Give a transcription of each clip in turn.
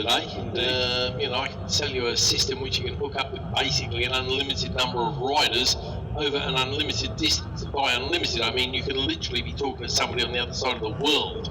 today. You know, I can sell you a system which you can hook up with basically an unlimited number of riders over an unlimited distance. By unlimited, I mean you could literally be talking to somebody on the other side of the world.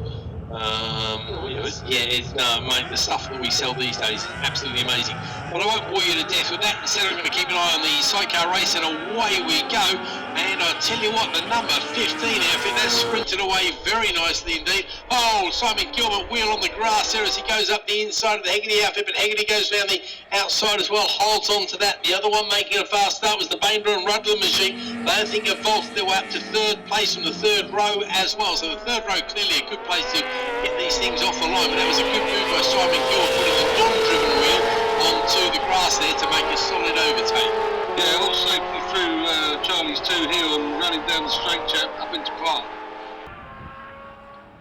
Mate, the stuff that we sell these days is absolutely amazing. But I won't bore you to death with that. Instead, we're going to keep an eye on the sidecar race, and away we go. And I tell you what, the number 15 outfit, that's sprinted away very nicely indeed. Oh, Simon Gilbert wheel on the grass there as he goes up the inside of the Hegarty outfit, but Hegarty goes down the outside as well, holds on to that. The other one making a fast start was the Bainborough and Rudland machine. They don't think have vaulted their way up to third place from the third row as well. So the third row clearly a good place to get these things off the line, but that was a good move by Simon Gilbert putting the non-driven wheel onto the grass there to make a solid overtake. Yeah, all safely through Charlie's 2 here and running down the straight chap up into Clark.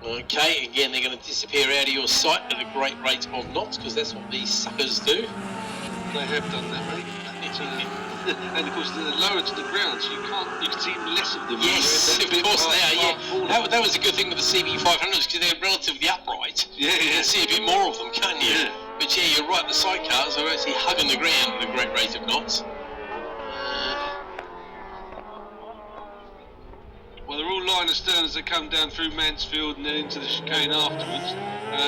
Okay, again they're going to disappear out of your sight at a great rate of knots, because that's what these suckers do. They have done that, mate. And of course they're lower to the ground, so you can see less of them. Yes, of course they are, yeah. That was a good thing with the CB500s, because they're relatively upright. Yeah, you can see a bit more of them, can't you? Yeah. But yeah, you're right, the sidecars are actually hugging the ground at a great rate of knots. Well, they're all line astern as they come down through Mansfield and then into the chicane afterwards.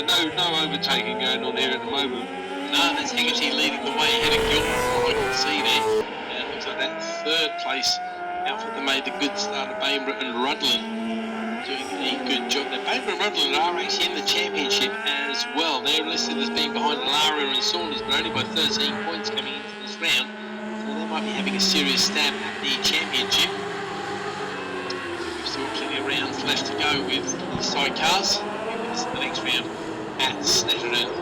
No overtaking going on here at the moment. No, that's Hegarty leading the way ahead of Gilbert, from what I can see there. And it looks like that third place outfit that made the good start of Bainborough and Rudland doing a good job. Now, Bainborough and Rudland are actually in the championship as well. They're listed as being behind Alaria and Saunders, but only by 13 points coming into this round. So they might be having a serious stab at the championship. We've still plenty of rounds left to go with the sidecars. This is the next round at Snetterton.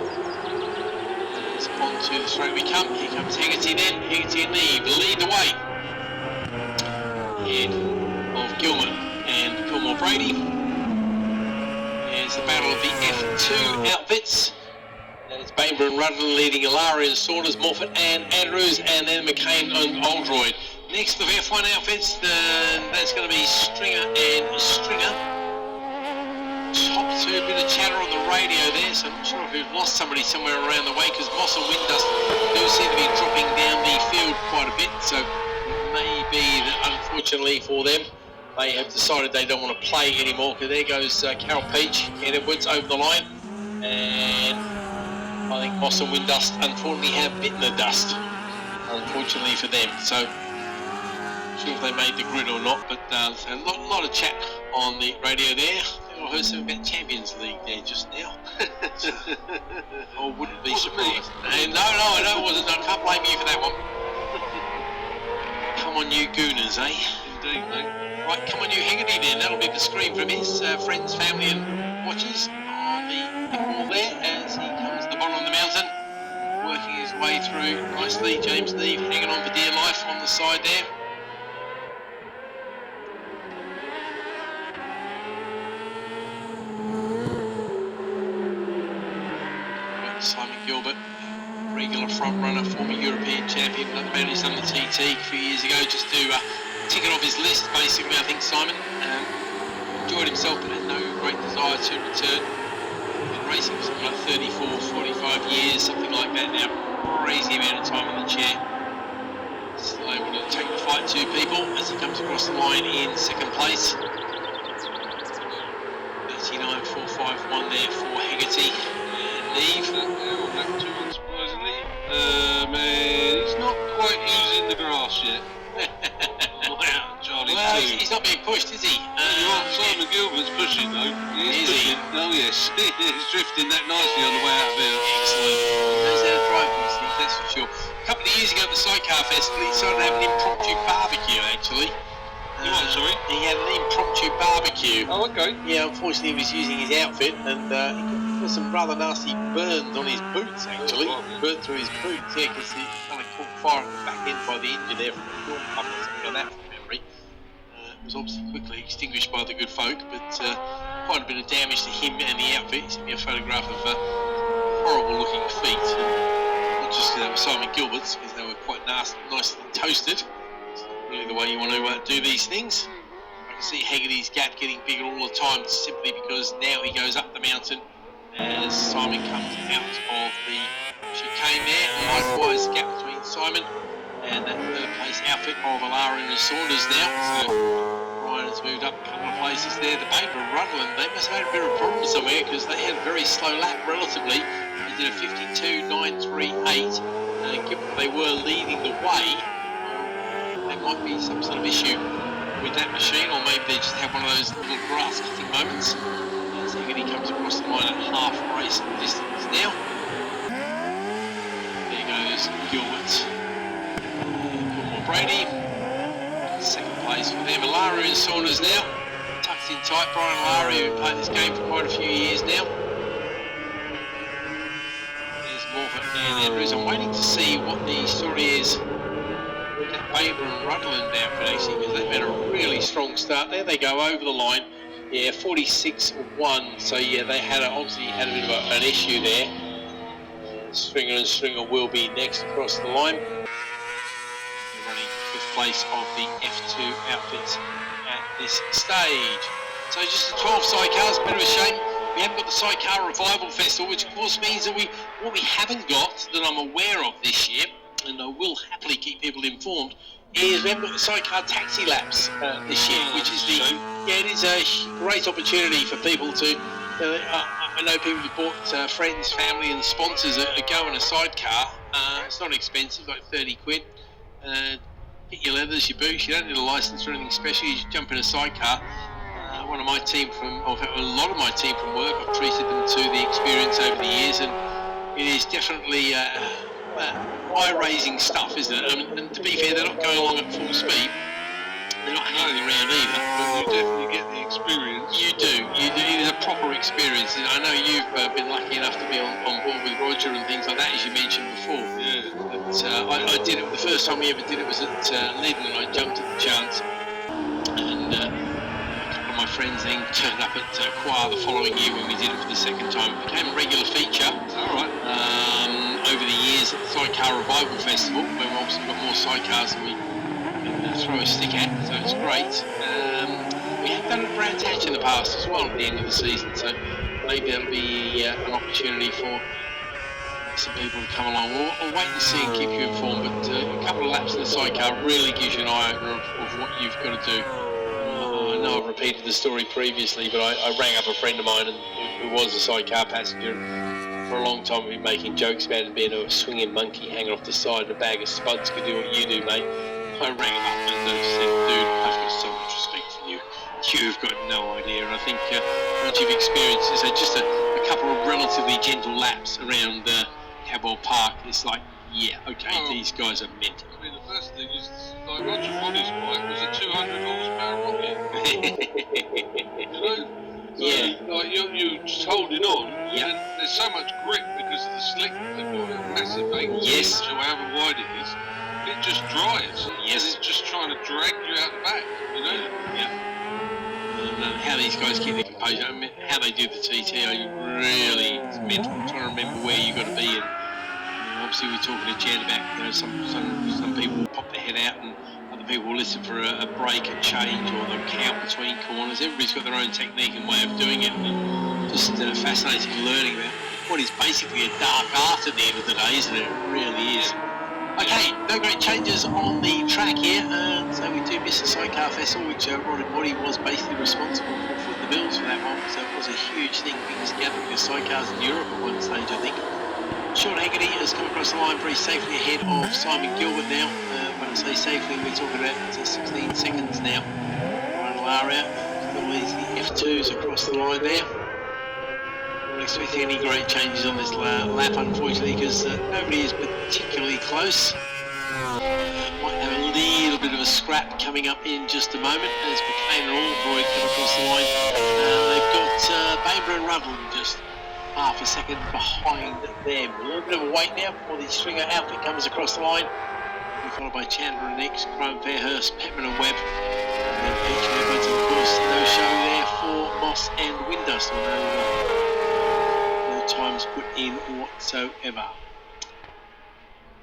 On to the straight we come. Here comes Hegarty then. Hegarty and Neve lead the way. Ahead of Gilman and Gilmore Brady. There's the battle of the F2 outfits. That is Bainborough and Rudland leading Alaria and Saunders, Morford and Andrews, and then McCain and Oldroyd. Next the F1 outfits, that's going to be Stringer and Stringer. Top two, a bit of chatter on the radio there, so I'm not sure if we've lost somebody somewhere around the way, because Moss and Windust do seem to be dropping down the field quite a bit, so it may be that unfortunately for them they have decided they don't want to play anymore, because there goes Carol Peach, Ken Edwards over the line, and I think Moss and Windust unfortunately have bitten the dust, unfortunately for them. So not sure if they made the grid or not, but a lot of chat on the radio there. I heard something about Champions League there just now. I wouldn't be surprised. No, it wasn't. I can't blame you for that one. Come on, you gooners, eh? Indeed, mate. Right, come on, you Hegarty then. That'll be the screen from his friends, family and watchers on the wall there as he comes to the bottom of the mountain, working his way through nicely. James Neve hanging on for dear life on the side there. Simon Gilbert, regular front runner, former European champion, another man who's done the TT a few years ago, just to tick it off his list basically. I think Simon enjoyed himself but had no great desire to return. Been racing for something like 34, 45 years, something like that now. Crazy amount of time in the chair. Still able to take the fight to people as he comes across the line in second place. 39.451 there for Hegarty. Neve, lap 2 unsurprisingly. Man, he's not quite using the grass yet. Wow, Charlie. Well, he's not being pushed, is he? Simon Gilbert's pushing though. Is he? Oh yes, he's drifting that nicely on the way out of here. Excellent. He knows how to drive these things, that's for sure. A couple of years ago at the Sidecar Festival, he decided to have an impromptu barbecue actually. Sorry? He had an impromptu barbecue. Oh, okay. Yeah, unfortunately he was using his outfit and he got some rather nasty burns on his boots actually. Burnt through his boots, yeah, because he kind of caught fire at the back end by the engine there from the film pump or something like that from memory. It was obviously quickly extinguished by the good folk, but quite a bit of damage to him and the outfit. He sent me a photograph of horrible looking feet. And not just because they were Simon Gilbert's, because they were quite nicely toasted. Really the way you want to do these things. I can see Hegarty's gap getting bigger all the time simply because now he goes up the mountain as Simon comes out of the chicane there. Likewise, the gap between Simon and that third place outfit of Alara and Saunders now. So Ryan has moved up a couple of places there. The Baber and Rutland, they must have had a bit of a problem somewhere because they had a very slow lap relatively. They did a 52.938. Given they were leading the way, there might be some sort of issue with that machine, or maybe they just have one of those little grass kicking moments. As Higgity comes across the line at half race distance now. There goes Gilbert. Gilmore Brady, second place for them. Alara and Saunders now, tucked in tight. Brian Alara, who played this game for quite a few years now. And Andrews, I'm waiting to see what the story is with that Baber and Rutland outfit actually, because they've had a really strong start. There they go over the line. Yeah, 46.1. So yeah, they had obviously had a bit of an issue there. Stringer and Stringer will be next across the line. They're running fifth place of the F2 outfits at this stage. So just the 12 sidecars, bit of a shame. We haven't got the Sidecar Revival Festival, which of course means that what we haven't got that I'm aware of this year, and I will happily keep people informed, is we haven't got the Sidecar Taxi Laps this year, which is it is a great opportunity for people to, I know people who've bought friends, family and sponsors are going a sidecar. It's not expensive, like 30 quid. Get your leathers, your boots, you don't need a license or anything special, you just jump in a sidecar. One of my team from, or a lot of my team from work, I've treated them to the experience over the years, and it is definitely eye-raising stuff, isn't it? And to be fair, they're not going along at full speed. They're not hanging around either. But you definitely get the experience. You do. It is a proper experience. I know you've been lucky enough to be on board with Roger and things like that, as you mentioned before. Yeah. But I did it. The first time we ever did it was at Leiden, and I jumped at the chance. And my friends then turned up at Choir the following year when we did it for the second time. It became a regular feature. Alright. Over the years at the Sidecar Revival Festival, where we've obviously got more sidecars than we can throw a stick at, so it's great. We have done it at Brands Hatch in the past as well at the end of the season, so maybe that'll be an opportunity for some people to come along. We'll wait and see and keep you informed, but a couple of laps in the sidecar really gives you an eye-opener of what you've got to do. I know I've repeated the story previously, but I rang up a friend of mine who was a sidecar passenger. For a long time we've been making jokes about him being a swinging monkey hanging off the side and a bag of spuds could do what you do, mate. I rang him up and said, dude, I've got so much respect for you. You've got no idea. And I think once you've experienced this, just a couple of relatively gentle laps around Cabwell Park, it's like, yeah, okay, these guys are mental. I mean, the first thing is, like Roger Bonnie's bike was a 200 horsepower rocket. You know? So, yeah. Like, you're just holding on, yeah. And there's so much grip because of the slick they've got, a massive 8 yes. inch or however wide it is. It just drives. Yes. And it's just trying to drag you out the back, you know? Yeah. And how these guys keep their composure, I mean, how they do the TT, really, it's mental. I'm trying to remember where you've got to be. And obviously, we're talking to Jen about, you know, some people will pop their head out and other people will listen for a break, a change, or they'll count between corners. Everybody's got their own technique and way of doing it. And just fascinating learning about what is basically a dark art at the end of the day, isn't it? It really is. Okay, no great changes on the track here, so we do miss the Sidecar Festival, which Rod and Body was basically responsible for footing the bills for that one, so it was a huge thing being together with sidecars in Europe at one stage, I think. Sean Haggerty has come across the line very safely ahead of Simon Gilbert now. When I say safely, we're talking about 16 seconds now. Ryan Lara still leads the F2s across the line there. Not expecting any great changes on this lap, unfortunately, because nobody is particularly close. Might have a little bit of a scrap coming up in just a moment as McLean and Allroyd come across the line. They've got Baber and Rutland just half a second behind them. A little bit of a wait now before the Stringer outfit comes across the line. We're followed by Chandler and Nix, Crone, Fairhurst, Pepman and Webb. And then Peach and Edwards, and of course no show there for Moss and Windust. No times put in whatsoever.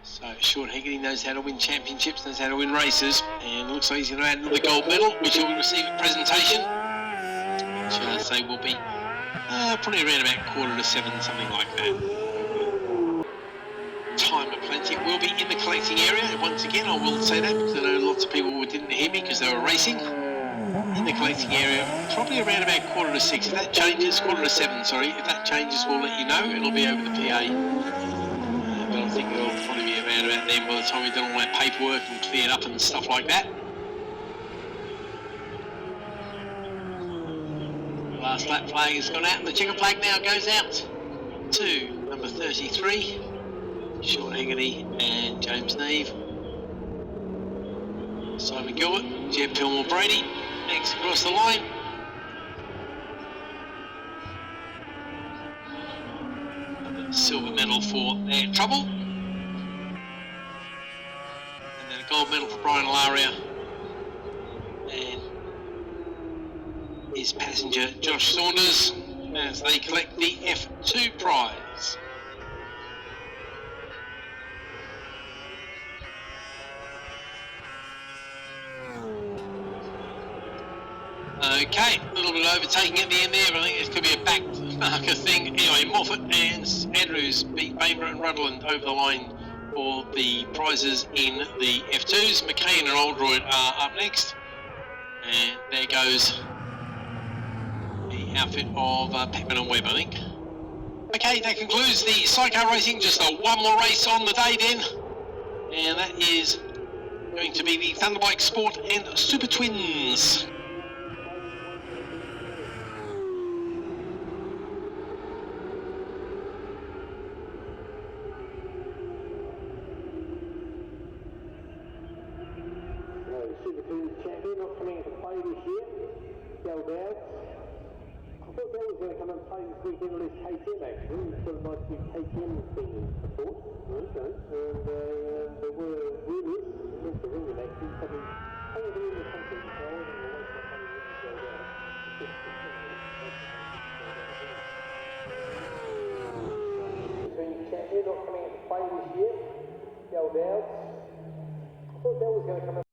So Sean Haggerty knows how to win championships, knows how to win races, and looks like he's going to add another gold medal, which he will receive at presentation, which I say will be Probably around about 6:45, something like that. Time of plenty. It will be in the collecting area. Once again, I will say that because I know lots of people didn't hear me because they were racing. In the collecting area, probably around about 5:45. If that changes, 7:45, sorry. If that changes, we'll let you know. It'll be over the PA. But I think it'll probably be around about then by the time we've done all that paperwork and cleared up and stuff like that. The last lap flag has gone out and the checker flag now goes out to number 33, Sean Haggerty and James Neve. Simon Gilbert, Jeb Pillmore Brady, next across the line. Silver medal for their trouble. And then a gold medal for Brian Alaria. And his passenger Josh Saunders as they collect the F2 prize. Okay, a little bit overtaking at the end there, but I think this could be a back marker thing. Anyway, Moffat and Andrews beat Bainborough and Rutherland over the line for the prizes in the F2s. McKay and Oldroyd are up next. And there goes the outfit of Peckman and Webb, I think. Okay, that concludes the sidecar racing. Just one more race on the day then. And that is going to be the Thunderbike Sport and Super Twins. Super Twins champion, not coming to play this year. Gal Dowd. I thought Gal was going to come and play this weekend on his KTM actually. He's got a nice big KTM thing in support. Okay. And there were rumours, against the rumour actually, coming in the country to hold and away from money in Gal Dowd. Super Twins champion, not coming to play this year. Gal Dowd. I thought Gal was going to come